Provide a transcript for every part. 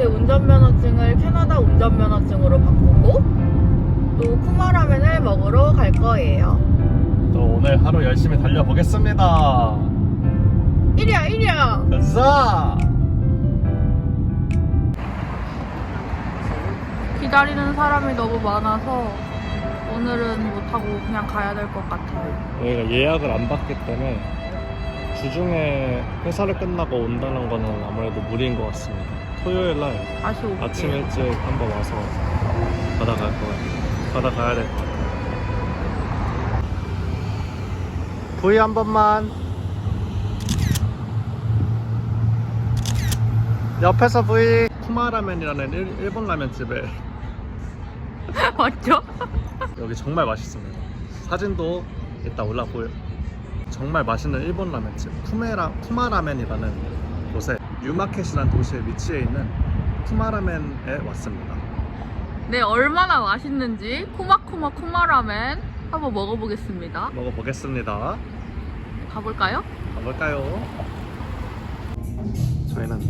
제 운전면허증을 캐나다 운전면허증으로 바꾸고 또 쿠마라멘을 먹으러 갈 거예요. 또 오늘 하루 열심히 달려보겠습니다. 이리야. 가자. 기다리는 사람이 너무 많아서 오늘은 못하고 그냥 가야 될 것 같아요. 저희가 예약을 안 받기 때문에 주중에 회사를 끝나고 온다는 거는 아무래도 무리인 것 같습니다. 토요일날 다시 올게요. 아침 일찍 한번 와서 받아가야 될 것 같아요. V 한 번만. 옆에서 V. 쿠마라멘이라는 일본 라면집에 맞죠? 여기 정말 맛있습니다. 사진도 이따 올라보여. 정말 맛있는 일본 라면집 쿠마라멘이라는 곳에 유마켓이라는 도시에 위치해 있는 쿠마라멘에 왔습니다. 네, 얼마나 맛있는지 쿠마라멘 한번 먹어보겠습니다. 먹어보겠습니다. 가볼까요? 가볼까요? 저희는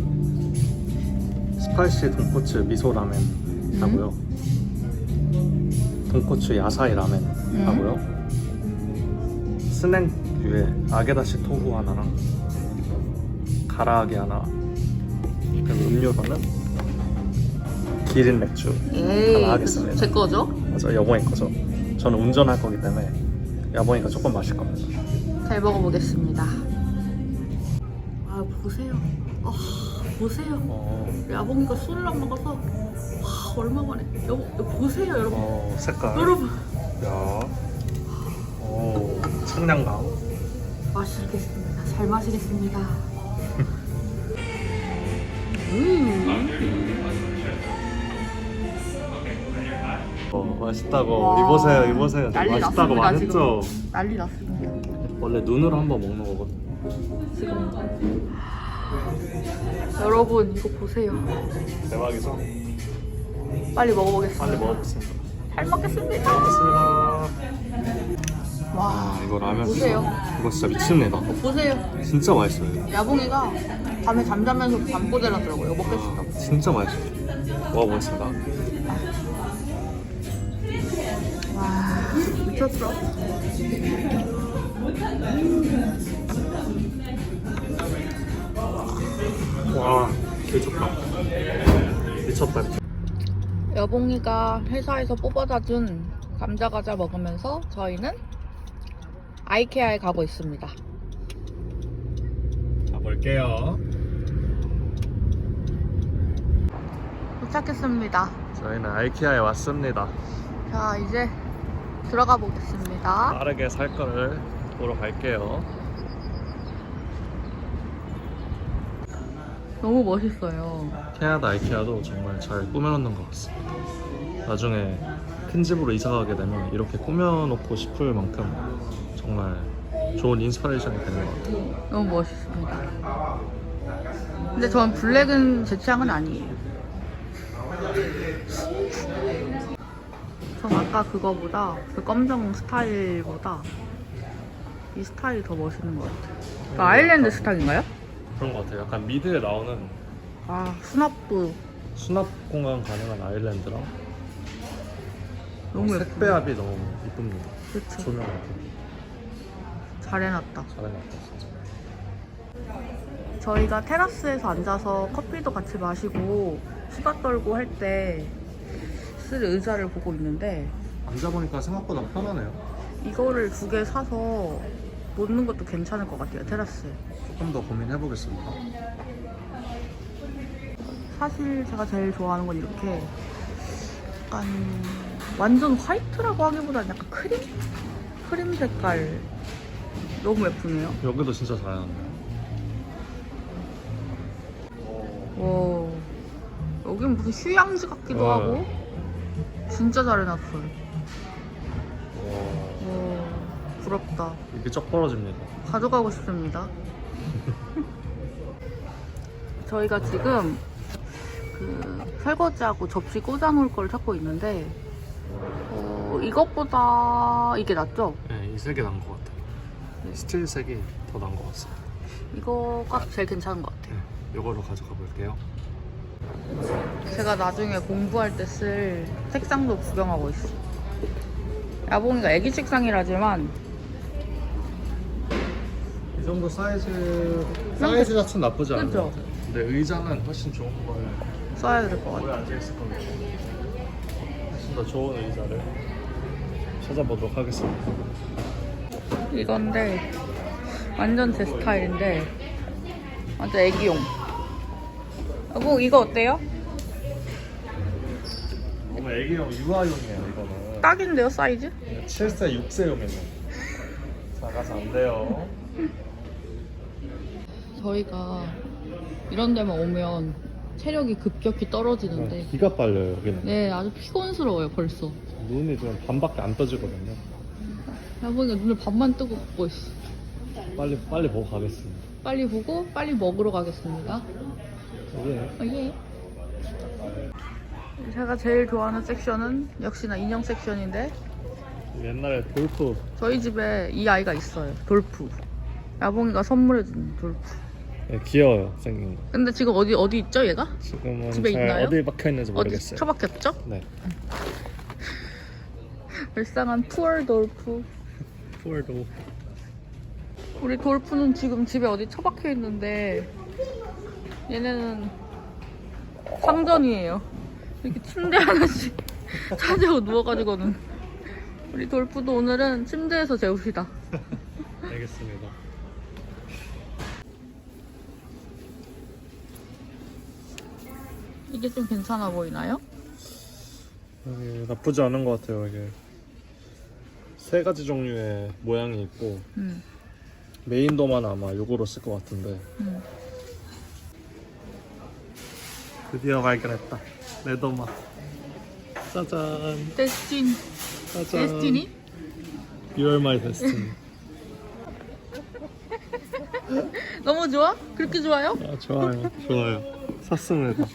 스파이시 돈코츠 미소 라멘 하고요. 돈코츠 야사이 라멘 하고요. 스낵 위에 아게다시 토fu 하나랑 가라아게 하나, 그리고 음료로는 기린 맥주 하나 하겠습니다. 제 거죠? 맞아, 여보이 거죠. 저는 운전할 거기 때문에 여보이가 조금 마실 겁니다. 잘 먹어보겠습니다. 아, 보세요. 보세요. 야봉이가 술을 안 먹어서 와, 얼마 만에. 여보 보세요, 여러분. 색깔. 여러분. 야. 오, 청량감. 마시겠습니다. 잘 마시겠습니다. 맛있다고. 와. 이보세요. 난리 맛있다고 났습니다, 말했죠. 난리 났습니다. 원래 눈으로 한번 먹는 거거든. 지금 여러분 이거 보세요. 대박이죠? 빨리 먹어보겠습니다. 빨리 먹어보겠습니다. 잘 먹겠습니다. 먹겠습니다. 와, 이거 라면 보세요. 이거 진짜 미칩니다. 보세요. 진짜 맛있어요. 야봉이가 밤에 잠자면서 밤꼬대라더라고요. 먹겠습니다. 진짜 맛있어요. 먹어보겠습니다. 와, 미쳤어. 와, 개좋다. 미쳤다. 여봉이가 회사에서 뽑아다 준 감자과자 먹으면서 저희는 아이케아에 가고 있습니다. 가볼게요. 도착했습니다. 저희는 아이키아에 왔습니다. 자, 이제 들어가 보겠습니다. 빠르게 살 거를 보러 갈게요. 너무 멋있어요. 캐나다 아이키아도 정말 잘 꾸며놓는 것 같습니다. 나중에 큰 집으로 이사 가게 되면 이렇게 꾸며놓고 싶을 만큼 정말 좋은 인스파레이션이 되는 것 같아요. 너무 멋있습니다. 근데 전 블랙은 제 취향은 아니에요. 전 아까 그거보다 그 검정 스타일보다 이 스타일이 더 멋있는 것 같아요. 그 아일랜드 스타일인가요? 그런 것 같아요. 약간 미드에 나오는 아, 수납도 수납 공간 가능한 아일랜드랑 너무 예쁘네. 색배합이 너무 이쁩니다. 그쵸. 조명하고 잘 해놨다. 잘해놨다 진짜. 저희가 테라스에서 앉아서 커피도 같이 마시고 수다 떨고 할 때 쓸 의자를 보고 있는데 앉아보니까 생각보다 편하네요. 이거를 2개 사서 놓는 것도 괜찮을 것 같아요, 테라스에. 조금 더 고민해보겠습니다. 사실 제가 제일 좋아하는 건 이렇게 약간 완전 화이트라고 하기보다는 약간 크림 색깔 너무 예쁘네요. 여기도 진짜 잘해놨네요. 와, 여긴 무슨 휴양지 같기도 하고 진짜 잘 해놨어요. 와, 부럽다. 이게 쩍 벌어집니다. 가져가고 싶습니다. 저희가 지금 그 설거지하고 접시 꽂아놓을 걸 찾고 있는데 이것보다 이게 낫죠? 네, 이 색이 난 것 같아요. 스틸 색이 더 난 것 같습니다. 이거가 제일 괜찮은 것 같아요. 네, 이거로 가져가 볼게요. 제가 나중에 공부할 때 쓸 책상도 구경하고 있어. 야봉이가 애기 책상이라지만 이 정도 사이즈 자체는 나쁘지 않은 그쵸? 것 같아요. 근데 의자는 훨씬 좋은 걸 써야 될 것 같아. 오래 앉아있을 겁니다. 훨씬 더 좋은 의자를 찾아보도록 하겠습니다. 이건데 완전 제 스타일인데 완전 애기용. 여보 이거 어때요? 너무 애기용 유아용이에요 이거는. 딱인데요 사이즈? 7세 6세용이면 작아서 안 돼요. 저희가 이런 데만 오면 체력이 급격히 떨어지는데 기가 빨려요 여기는. 네 아주 피곤스러워요 벌써. 눈이 좀 반밖에 안 떠지거든요. 야봉이가 눈을 반만 뜨고 걷고 있어. 빨리 보고 가겠습니다. 빨리 보고 빨리 먹으러 가겠습니다. 예. 예. 제가 제일 좋아하는 섹션은 역시나 인형 섹션인데 옛날에 골프 저희 집에 이 아이가 있어요. 돌프. 야봉이가 선물해준 돌프. 네, 귀여워요 생긴 거. 근데 지금 어디 있죠 얘가? 지금은 집에 잘 있나요? 어디 박혀 있는지 어디 모르겠어요. 처박혔죠? 네. 불쌍한 푸얼 돌프. 폴도 우리 돌프는 지금 집에 어디 처박혀 있는데 얘네는 상전이에요. 이렇게 침대 하나씩 차지하고 누워가지고는 우리 돌프도 오늘은 침대에서 재웁시다. 알겠습니다. 이게 좀 괜찮아 보이나요? 나쁘지 않은 것 같아요. 이게 세 가지 종류의 모양이 있고 메인 도마는 아마 요거로 쓸 것 같은데 드디어 발견했다. 내 도마. 짜잔. 데스티니. 짜잔. 데스티니? You're my destiny. 너무 좋아? 그렇게 좋아요? 아, 좋아요. 샀습니다.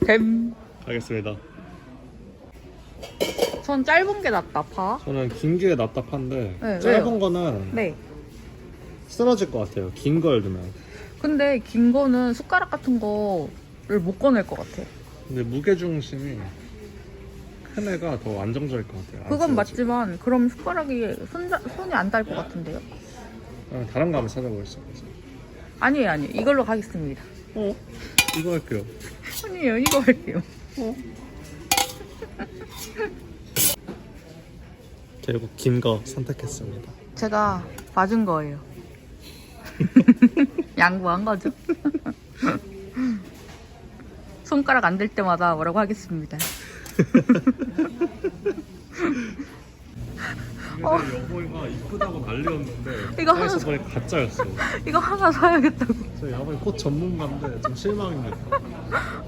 뱀. 알겠습니다. 전 짧은 게 낫다 파. 저는 긴 게 납답한데 네, 짧은 왜요? 거는 네. 쓰러질 것 같아요. 긴 걸 두면. 근데 긴 거는 숟가락 같은 거를 못 꺼낼 것 같아. 근데 무게 중심이 큰 애가 더 안정적일 것 같아요. 안 그건 쓰러지고. 맞지만 그럼 숟가락이 손이 안 닿을 것 같은데요? 다른 거 한번 찾아보겠습니다. 아니에요. 이걸로 가겠습니다. 이거 할게요. 아니에요. 이거 할게요. 결국 긴 거 선택했습니다. 제가 맞은 거예요. 양보한 거죠. 손가락 안 될 때마다 뭐라고 하겠습니다. 여보이가 이쁘다고 난리였는데 이거 사에서 하나- 보니까 가짜였어. 이거 하나 사야겠다고. 저 야보이 꽃 전문가인데 좀 실망입니다.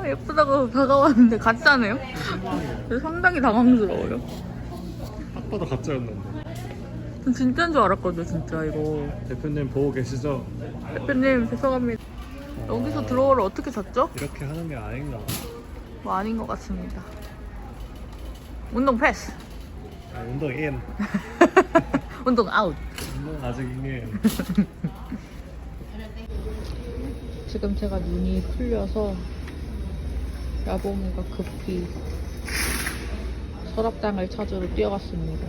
예쁘다고 다가왔는데 가짜네요? 실망이에요. 상당히 당황스러워요. 딱 봐도 가짜였는데. 전 진짜인 줄 알았거든요, 진짜 이거. 대표님 보고 계시죠? 대표님 죄송합니다. 여기서 드로워를 어떻게 샀죠? 이렇게 하는 게 아닌가? 뭐 아닌 것 같습니다. 운동 패스. 운동 인. 운동 아웃. 운동 아직 인이에요. 지금 제가 눈이 풀려서 야봉이가 급히 서랍장을 찾으러 뛰어갔습니다.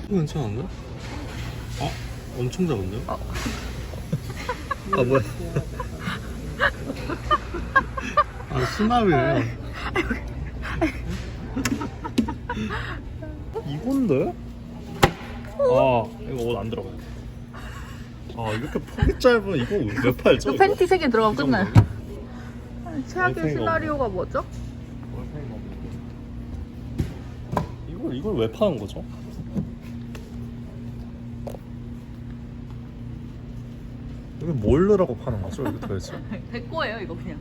괜찮은데? 엄청 작은데요? 뭐야? 수납이에요. 이건데? 이거 옷 안 들어가요. 이렇게 폭이 짧은 이거 왜 팔죠? 그 팬티 3개 들어가면 이 끝나요. 정도면? 최악의 월팽이가 시나리오가 뭐죠? 이걸 왜 파는 거죠? 이게 뭘 넣으라고 파는 거죠? 이거 도대체? 제 거예요, 이거 그냥.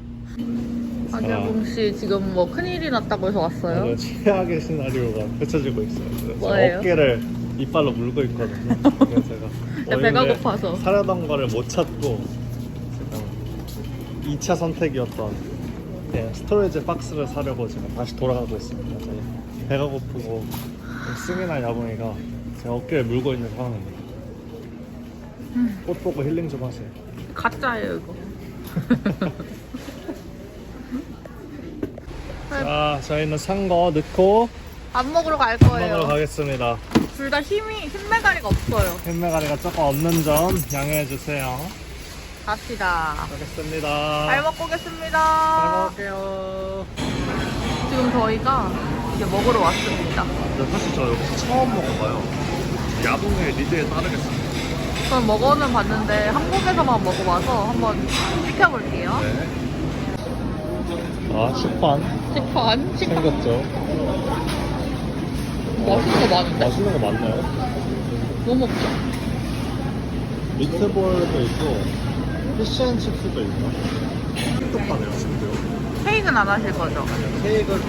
박야봉 씨 지금 뭐 큰일이 났다고 해서 왔어요. 최악의 시나리오가 펼쳐지고 있어요. 그래서 뭐예요? 어깨를 이빨로 물고 있거든요. 그래서 제가 배가 원래 고파서. 사려던 거를 못 찾고 지금 2차 선택이었던 그냥 스토리지 박스를 사려고 지금 다시 돌아가고 있습니다. 저희 배가 고프고 승인한 야봉이가 제 어깨를 물고 있는 상황입니다. 꽃 보고 힐링 좀 하세요. 가짜예요 이거. 자, 저희는 산 거 넣고 밥 먹으러 갈 먹으러 거예요. 가겠습니다. 둘 다 힘매가리가 없어요. 흰메가리가 조금 없는 점 양해해 주세요. 갑시다. 가겠습니다. 잘 먹고 오겠습니다. 잘 먹을게요. 지금 저희가 이제 먹으러 왔습니다. 근데 사실 저 여기서 처음 먹어봐요. 야봉의 리드에 따르겠습니다. 전 먹어는 봤는데 한국에서만 먹어봐서 한번 시켜볼게요. 네. 아, 식판 식판? 생겼죠. 맛있는 거 많은데? 맛있는 거 많네요. 뭐 먹죠? 미트볼도 있고 피쉬앤칩스도 있고 똑똑하네요 심지어. 케이크는 안 하실 거죠? 케이크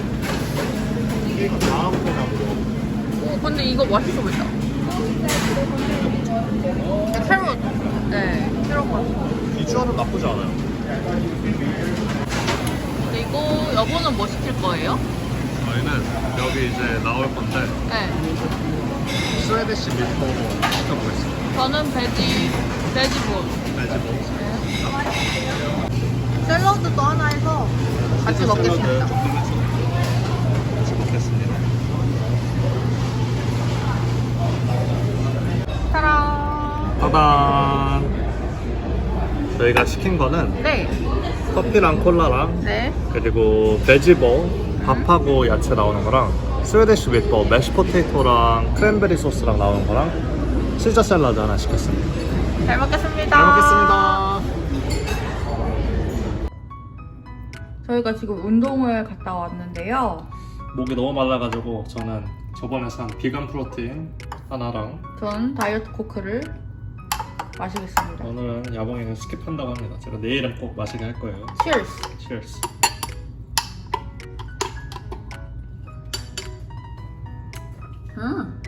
다음 회나무로. 근데 이거 맛있어 보인다. 새로, 네, 새로운 거. 비주얼은 나쁘지 않아요. 그리고 여보는 뭐 시킬 거예요? 저희는 여기 이제 나올 건데 네. 스웨디시 미트볼 시켜보겠습니다. 저는 베지볼. 베지볼. 샐러드도 하나 해서 같이 먹겠습니다. 같이 먹겠습니다. 타란. 따단. 저희가 시킨 거는 네. 커피랑 콜라랑 네. 그리고 베지볼 밥하고 야채 나오는 거랑 스웨디시 윗버 매시포테이토랑 크랜베리 소스랑 나오는 거랑 시저 샐러드 하나 시켰습니다. 잘 먹겠습니다. 잘 먹겠습니다. 저희가 지금 운동을 갔다 왔는데요. 목이 너무 말라가지고 저는 저번에 산 비건 프로틴 하나랑 전 다이어트 코크를 마시겠습니다. 오늘은 야봉이가 스킵한다고 합니다. 제가 내일은 꼭 마시게 할 거예요. Cheers. Cheers. 음.